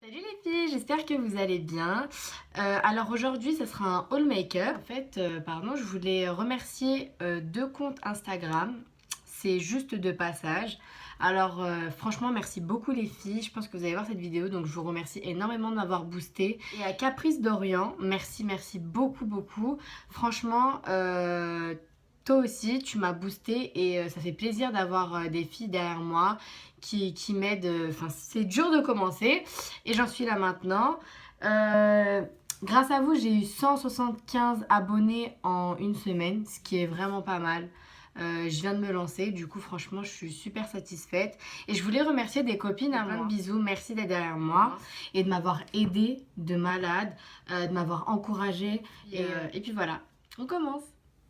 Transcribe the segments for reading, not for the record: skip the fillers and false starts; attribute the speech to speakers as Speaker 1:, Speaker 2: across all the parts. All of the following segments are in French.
Speaker 1: Salut les filles, j'espère que vous allez bien. Alors aujourd'hui, ça sera un haul make-up. En fait, pardon, je voulais remercier deux comptes Instagram. C'est juste de passage. Alors franchement, merci beaucoup les filles. Je pense que vous allez voir cette vidéo, donc je vous remercie énormément de m'avoir boosté. Et à Caprice d'Orient, merci beaucoup beaucoup. Franchement, toi aussi, tu m'as boosté et ça fait plaisir d'avoir des filles derrière moi qui m'aident. Enfin, c'est dur de commencer. Et j'en suis là maintenant. Euh, Grâce à vous, j'ai eu 175 abonnés en une semaine, ce qui est vraiment pas mal. Je viens de me lancer, du coup franchement je suis super satisfaite. Et je voulais remercier des copines à moi. Plein de bisous, merci d'être derrière moi et de m'avoir aidée de malade, de m'avoir encouragée. Et puis voilà, on commence.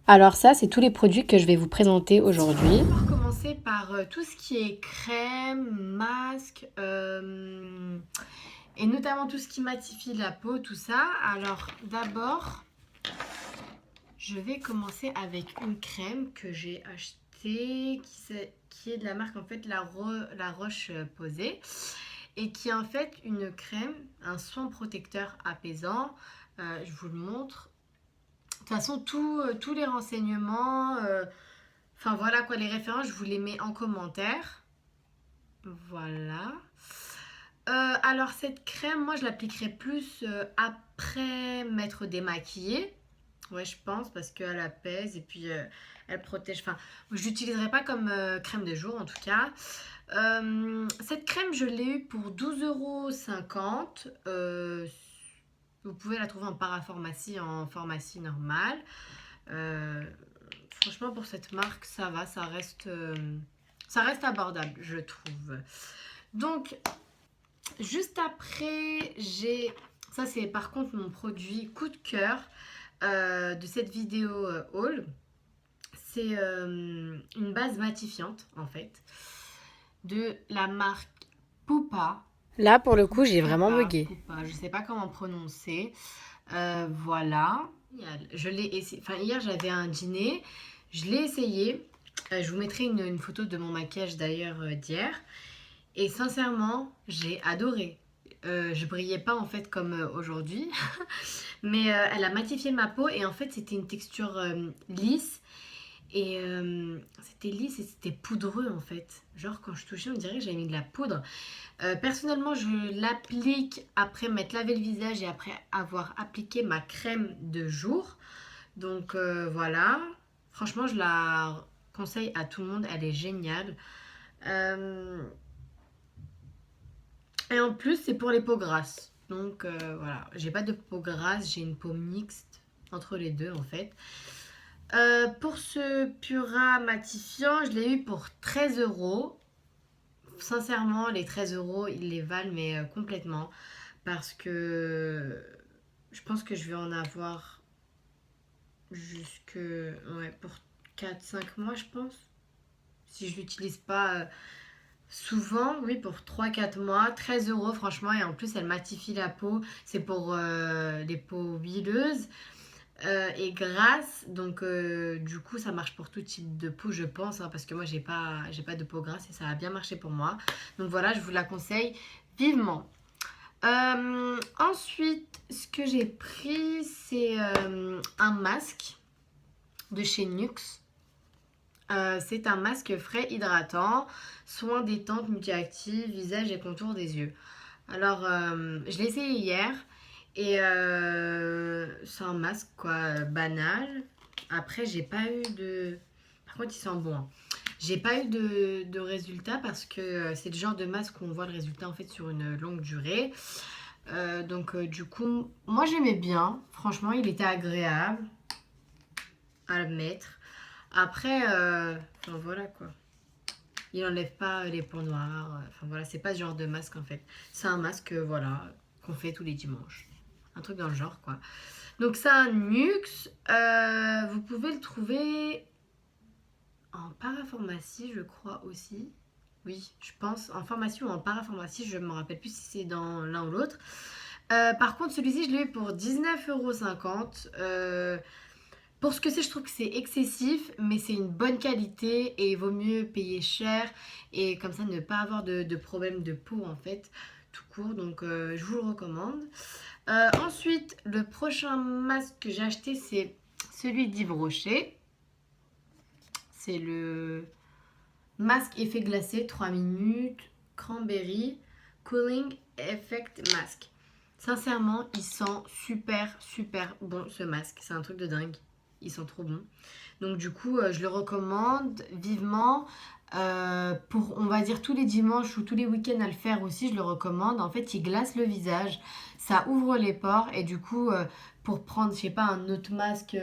Speaker 1: Alors ça, c'est tous les produits que je vais vous présenter aujourd'hui. On va commencer par tout ce qui est crème, masque, et notamment tout ce qui matifie la peau, tout ça. Alors d'abord, je vais commencer avec une crème que j'ai achetée, qui est de la marque en fait la Roche Posay. Et qui est en fait une crème, un soin protecteur apaisant. Je vous le montre. De toute façon, tous les renseignements, enfin voilà quoi, les références, je vous les mets en commentaire. Voilà. Alors cette crème, moi je l'appliquerai plus après m'être démaquillée. Ouais, je pense parce qu'elle apaise et puis elle protège. Enfin, je l'utiliserai pas comme crème de jour en tout cas. Cette crème, je l'ai eue pour 12,50 €. Vous pouvez la trouver en parapharmacie, en pharmacie normale. Euh, Franchement, pour cette marque, ça va, ça reste abordable, je trouve. Donc, juste après, ça c'est par contre mon produit coup de cœur de cette vidéo haul. C'est une base matifiante en fait de la marque Pupa. Là pour le coup j'ai vraiment bugué. Pupa, je sais pas comment prononcer. Voilà. Je l'ai essayé. Enfin hier j'avais un dîner, je l'ai essayé. Je vous mettrai une photo de mon maquillage d'ailleurs d'hier. Et sincèrement, j'ai adoré. Je brillais pas en fait comme aujourd'hui, mais elle a matifié ma peau et en fait c'était une texture lisse et c'était lisse et c'était poudreux en fait. Genre quand je touchais on dirait que j'avais mis de la poudre. Personnellement je l'applique après m'être lavé le visage et après avoir appliqué ma crème de jour. Donc voilà, franchement je la conseille à tout le monde, elle est géniale. Euh, Et en plus, c'est pour les peaux grasses. Donc voilà, j'ai pas de peau grasse, j'ai une peau mixte entre les deux en fait. Pour ce Pura matifiant, je l'ai eu pour 13 €. Sincèrement, les 13 €, ils les valent, mais complètement. Parce que je pense que je vais en avoir jusque ouais, pour 4 5 mois, je pense. Si je l'utilise pas souvent, oui, pour 3 4 mois, 13 € franchement, et en plus elle matifie la peau, c'est pour les peaux huileuses et grasses, donc du coup ça marche pour tout type de peau je pense, hein, parce que moi j'ai pas de peau grasse et ça a bien marché pour moi, donc voilà, je vous la conseille vivement. Ensuite, ce que j'ai pris, c'est un masque de chez NYX. C'est un masque frais hydratant, soin détente multi-active, visage et contour des yeux. Alors, je l'ai essayé hier et c'est un masque quoi, banal. Après, j'ai pas eu de. Par contre, il sent bon, hein. J'ai pas eu de résultat parce que c'est le genre de masque où on voit le résultat en fait sur une longue durée. Donc, du coup, moi j'aimais bien. Franchement, il était agréable à le mettre. Après, enfin voilà quoi. Il n'enlève pas les points noirs. Enfin voilà, c'est pas ce genre de masque en fait. C'est un masque, voilà, qu'on fait tous les dimanches. Un truc dans le genre quoi. Donc c'est un NYX. Vous pouvez le trouver en parapharmacie, je crois aussi. Oui, je pense. En pharmacie ou en parapharmacie, je ne me rappelle plus si c'est dans l'un ou l'autre. Par contre, celui-ci, je l'ai eu pour 19,50 €. Pour ce que c'est, je trouve que c'est excessif, mais c'est une bonne qualité et il vaut mieux payer cher et comme ça ne pas avoir de problème de peau en fait. tout court, donc je vous le recommande. Ensuite, le prochain masque que j'ai acheté, c'est celui d'Yves Rocher. C'est le masque effet glacé 3 minutes, cranberry, cooling effect mask. Sincèrement, il sent super bon ce masque. C'est un truc de dingue. Il sent trop bon. Donc du coup, je le recommande vivement. Pour, on va dire, tous les dimanches ou tous les week-ends à le faire aussi, je le recommande. En fait, il glace le visage, ça ouvre les pores et du coup, pour prendre, je sais pas, un autre masque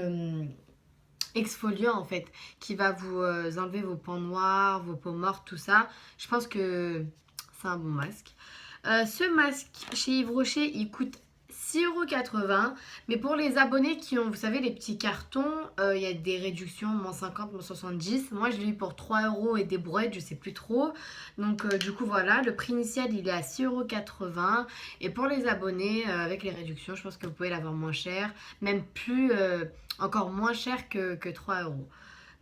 Speaker 1: exfoliant en fait, qui va vous enlever vos pans noirs, vos peaux mortes, tout ça, je pense que c'est un bon masque. Ce masque chez Yves Rocher, il coûte 6,80 €. Mais pour les abonnés qui ont, vous savez, les petits cartons, il y a des réductions, moins 50, moins 70. Moi, je l'ai eu pour 3 € et des brouettes, je sais plus trop. Donc, du coup, voilà, le prix initial, il est à 6,80 €. Et pour les abonnés, avec les réductions, je pense que vous pouvez l'avoir moins cher. Même plus, encore moins cher que 3 €.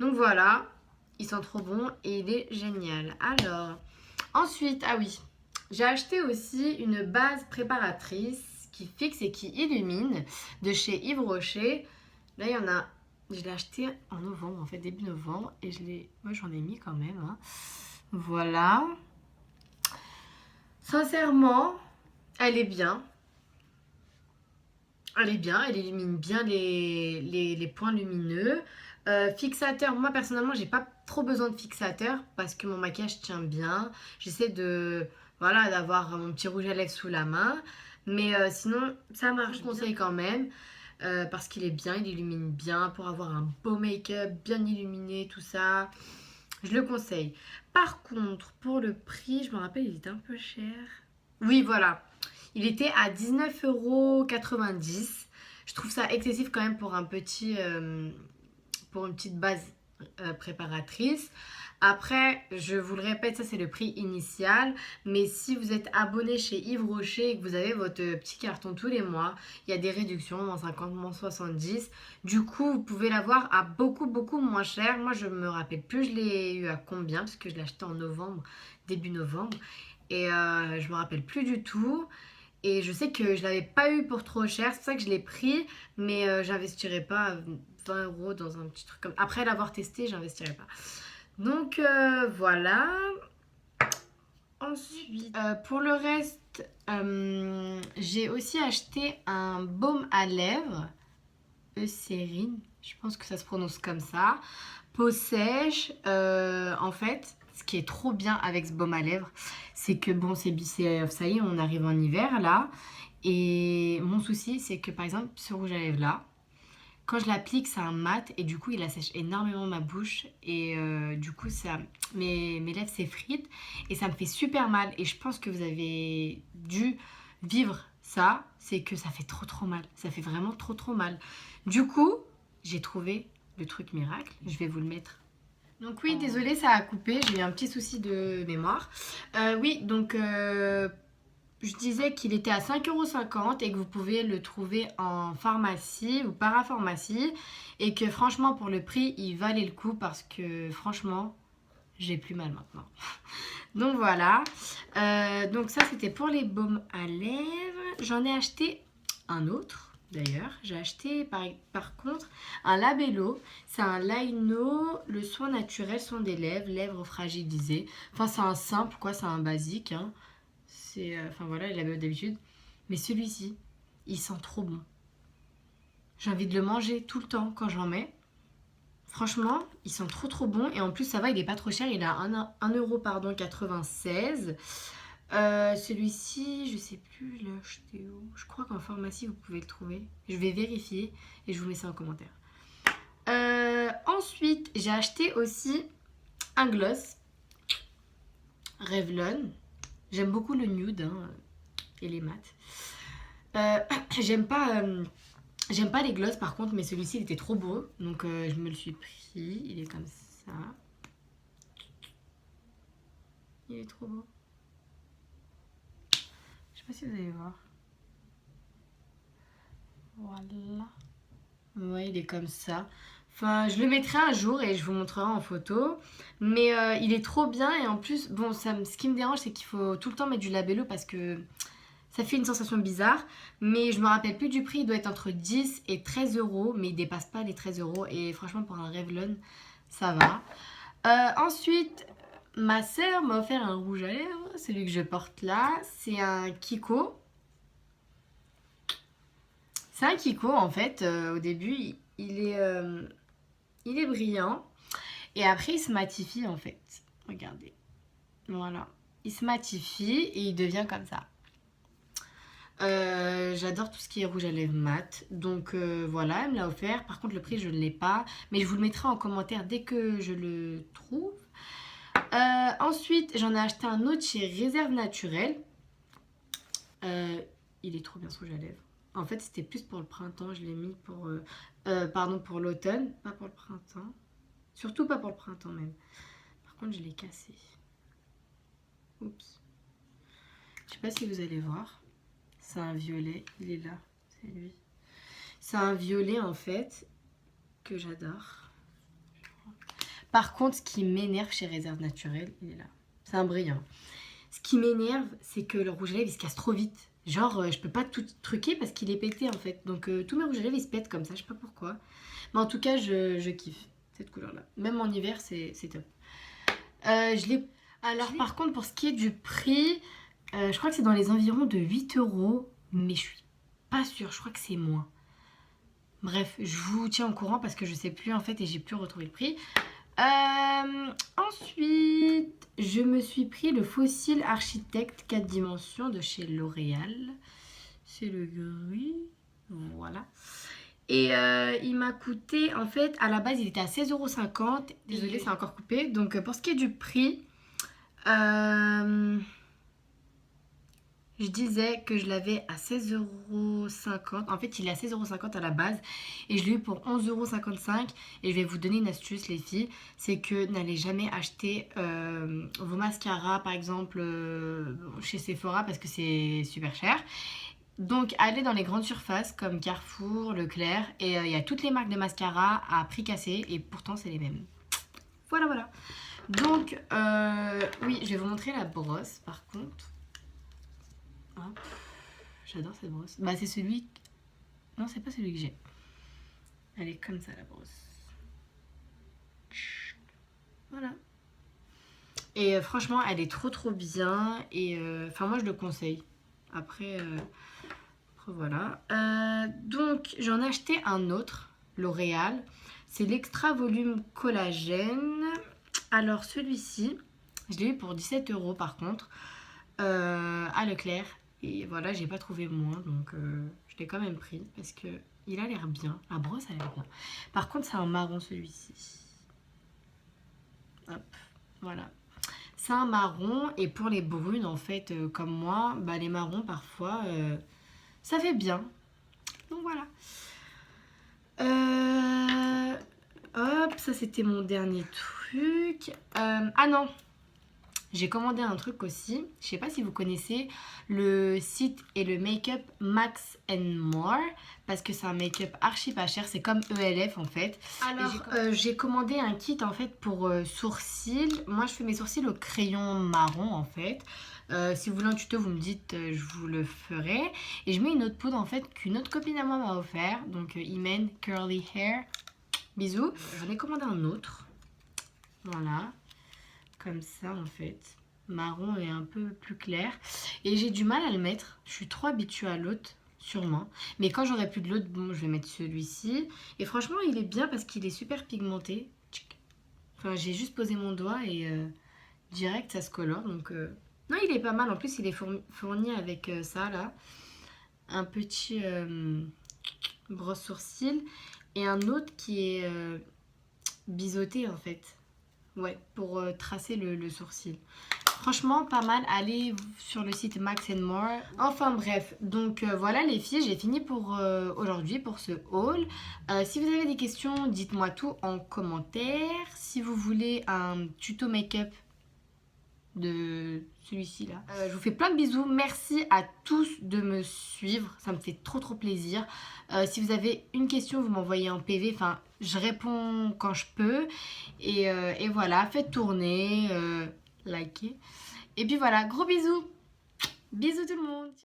Speaker 1: Donc, voilà, il sent trop bon et il est génial. Alors, ensuite, ah oui, j'ai acheté aussi une base préparatrice qui fixe et qui illumine de chez Yves Rocher. Là, il y en a, je l'ai acheté en novembre, en fait, début novembre. Et moi, j'en ai mis quand même. Hein. Voilà. Sincèrement, elle est bien. Elle est bien, elle illumine bien les points lumineux. Fixateur, moi personnellement, j'ai pas trop besoin de fixateur parce que mon maquillage tient bien. J'essaie de, voilà, d'avoir mon petit rouge à lèvres sous la main. Mais sinon, ça marche. Je vous conseille quand même parce qu'il est bien, il illumine bien pour avoir un beau make-up bien illuminé, tout ça. Je le conseille. Par contre, pour le prix, je me rappelle, il était un peu cher. Oui, voilà. Il était à 19,90 €. Je trouve ça excessif quand même pour pour une petite base préparatrice. Après, je vous le répète, ça c'est le prix initial. Mais si vous êtes abonné chez Yves Rocher et que vous avez votre petit carton tous les mois, il y a des réductions, moins 50, moins 70. Du coup, vous pouvez l'avoir à beaucoup moins cher. Moi, je me rappelle plus, je l'ai eu à combien, parce que je l'ai acheté en novembre, début novembre. Et je me rappelle plus du tout. Et je sais que je l'avais pas eu pour trop cher, c'est pour ça que je l'ai pris, mais j'investirais pas 20 € dans un petit truc comme. Après l'avoir testé, j'investirais pas. Donc voilà. Ensuite, pour le reste, j'ai aussi acheté un baume à lèvres, Eucérine, je pense que ça se prononce comme ça. Peau sèche, en fait, ce qui est trop bien avec ce baume à lèvres, c'est que bon, ça y est, on arrive en hiver là. Et mon souci, c'est que par exemple, ce rouge à lèvres là, quand je l'applique, c'est un mat et du coup, il assèche énormément ma bouche. Et du coup, mes lèvres s'effritent et ça me fait super mal. Et je pense que vous avez dû vivre ça, c'est que ça fait trop mal. Ça fait vraiment trop mal. Du coup, j'ai trouvé le truc miracle. Je vais vous le mettre. Donc oui, désolée, ça a coupé. J'ai eu un petit souci de mémoire. Oui, donc je disais qu'il était à 5,50 € et que vous pouvez le trouver en pharmacie ou parapharmacie. Et que franchement, pour le prix, il valait le coup parce que franchement, j'ai plus mal maintenant. Donc voilà. Donc ça, c'était pour les baumes à lèvres. J'en ai acheté un autre. D'ailleurs, j'ai acheté par contre un Labello. C'est un Lino, le soin naturel, soin des lèvres, lèvres fragilisées. Enfin, c'est un simple, quoi, c'est un basique. Hein. Enfin voilà, il Labello d'habitude. Mais celui-ci, il sent trop bon. J'ai envie de le manger tout le temps quand j'en mets. Franchement, ils sont trop bons. Et en plus, ça va, il est pas trop cher. Il a 1,96 €. Celui-ci, je sais plus, je l'ai acheté où. Je crois qu'en pharmacie, vous pouvez le trouver. Je vais vérifier et je vous mets ça en commentaire. Ensuite, j'ai acheté aussi un gloss Revlon. J'aime beaucoup le nude et les mat. J'aime pas les gloss par contre, mais celui-ci il était trop beau. Donc je me le suis pris. Il est comme ça. Il est trop beau. Je sais pas si vous allez voir. Voilà. Ouais, il est comme ça. Enfin, je le mettrai un jour et je vous montrerai en photo. Mais il est trop bien et en plus, bon, ce qui me dérange, c'est qu'il faut tout le temps mettre du labello parce que ça fait une sensation bizarre. Mais je me rappelle plus du prix, il doit être entre 10 et 13 euros, mais il dépasse pas les 13 euros. Et franchement, pour un Revlon, ça va. Ensuite, ma sœur m'a offert un rouge à lèvres, celui que je porte là. C'est un Kiko. C'est un Kiko en fait. Au début, il est brillant. Et après, il se matifie en fait. Regardez. Voilà. Il se matifie et il devient comme ça. J'adore tout ce qui est rouge à lèvres mat. Donc voilà, elle me l'a offert. Par contre, le prix, je ne l'ai pas. Mais je vous le mettrai en commentaire dès que je le trouve. Ensuite, j'en ai acheté un autre chez Réserve Naturelle. Il est trop bien ce rouge à lèvres. En fait, c'était plus pour le printemps. Je l'ai mis pour... pardon, pour l'automne. Pas pour le printemps. Surtout pas pour le printemps même. Par contre, je l'ai cassé. Oups. Je sais pas si vous allez voir. C'est un violet. Il est là. C'est lui. C'est un violet en fait que j'adore. Par contre, ce qui m'énerve chez Réserve Naturelle, il est là. C'est un brillant. Ce qui m'énerve, c'est que le rouge à lèvres, il se casse trop vite. Genre, je peux pas tout truquer parce qu'il est pété en fait. Donc, tous mes rouges à lèvres, ils se pètent comme ça. Je sais pas pourquoi. Mais en tout cas, je kiffe cette couleur-là. Même en hiver, c'est top. Je l'ai... Alors, par contre, pour ce qui est du prix, je crois que c'est dans les environs de 8 euros. Mais je suis pas sûre. Je crois que c'est moins. Bref, je vous tiens au courant parce que je sais plus en fait et j'ai plus retrouvé le prix. Ensuite, je me suis pris le Fossil Architect 4 dimensions de chez L'Oréal. C'est le gris. Voilà. Et il m'a coûté, en fait, à la base, il était à 16,50 €. Désolée, c'est encore coupé. Donc, pour ce qui est du prix, je disais que je l'avais à 16,50 €. En fait, il est à 16,50 € à la base. Et je l'ai eu pour 11,55 €. Et je vais vous donner une astuce, les filles. C'est que n'allez jamais acheter vos mascaras, par exemple, chez Sephora, parce que c'est super cher. Donc, allez dans les grandes surfaces comme Carrefour, Leclerc. Et il y a toutes les marques de mascara à prix cassé. Et pourtant, c'est les mêmes. Voilà, voilà. Donc, oui, je vais vous montrer la brosse, par contre. Hop. J'adore cette brosse. Bah, c'est celui... Non, c'est pas celui que j'ai. Elle est comme ça, la brosse. Voilà. Et franchement, elle est trop trop bien. Et enfin, moi, je le conseille. Après voilà. Donc, j'en ai acheté un autre, L'Oréal. C'est l'Extra Volume Collagène. Alors, celui-ci, je l'ai eu pour 17 € par contre, à Leclerc. Et voilà, j'ai pas trouvé moins, donc je l'ai quand même pris parce que il a l'air bien. La brosse, elle a l'air bien. Par contre, c'est un marron celui-ci. Hop, voilà. C'est un marron et pour les brunes, en fait, comme moi, bah, les marrons, parfois, ça fait bien. Donc voilà. Hop, ça c'était mon dernier truc. Ah non, j'ai commandé un truc aussi. Je sais pas si vous connaissez le site et le make-up Max and More. Parce que c'est un make-up archi pas cher. C'est comme ELF en fait. Alors j'ai commandé un kit en fait pour sourcils. Moi je fais mes sourcils au crayon marron en fait. Si vous voulez un tuto vous me dites, je vous le ferai. Et je mets une autre poudre en fait qu'une autre copine à moi m'a offert. Donc Imen Curly Hair. Bisous. J'en ai commandé un autre. Voilà. Comme ça en fait, marron et un peu plus clair. Et j'ai du mal à le mettre, je suis trop habituée à l'autre, sûrement. Mais quand j'aurai plus de l'autre, bon, je vais mettre celui-ci. Et franchement, il est bien parce qu'il est super pigmenté. Enfin, j'ai juste posé mon doigt et direct, ça se colore. Donc, non, il est pas mal. En plus, il est fourni avec ça, là. Un petit brosse sourcil. Et un autre qui est biseauté, en fait. Ouais, pour tracer le sourcil. Franchement, pas mal. Allez sur le site Max and More. Enfin bref, donc voilà les filles, j'ai fini pour aujourd'hui, pour ce haul. Si vous avez des questions, dites-moi tout en commentaire. Si vous voulez un tuto make-up, de celui-ci là. Je vous fais plein de bisous, merci à tous de me suivre, ça me fait trop plaisir. Si vous avez une question, vous m'envoyez en PV, enfin je réponds quand je peux. Et voilà, faites tourner, likez. Et puis voilà, gros bisous. Bisous tout le monde.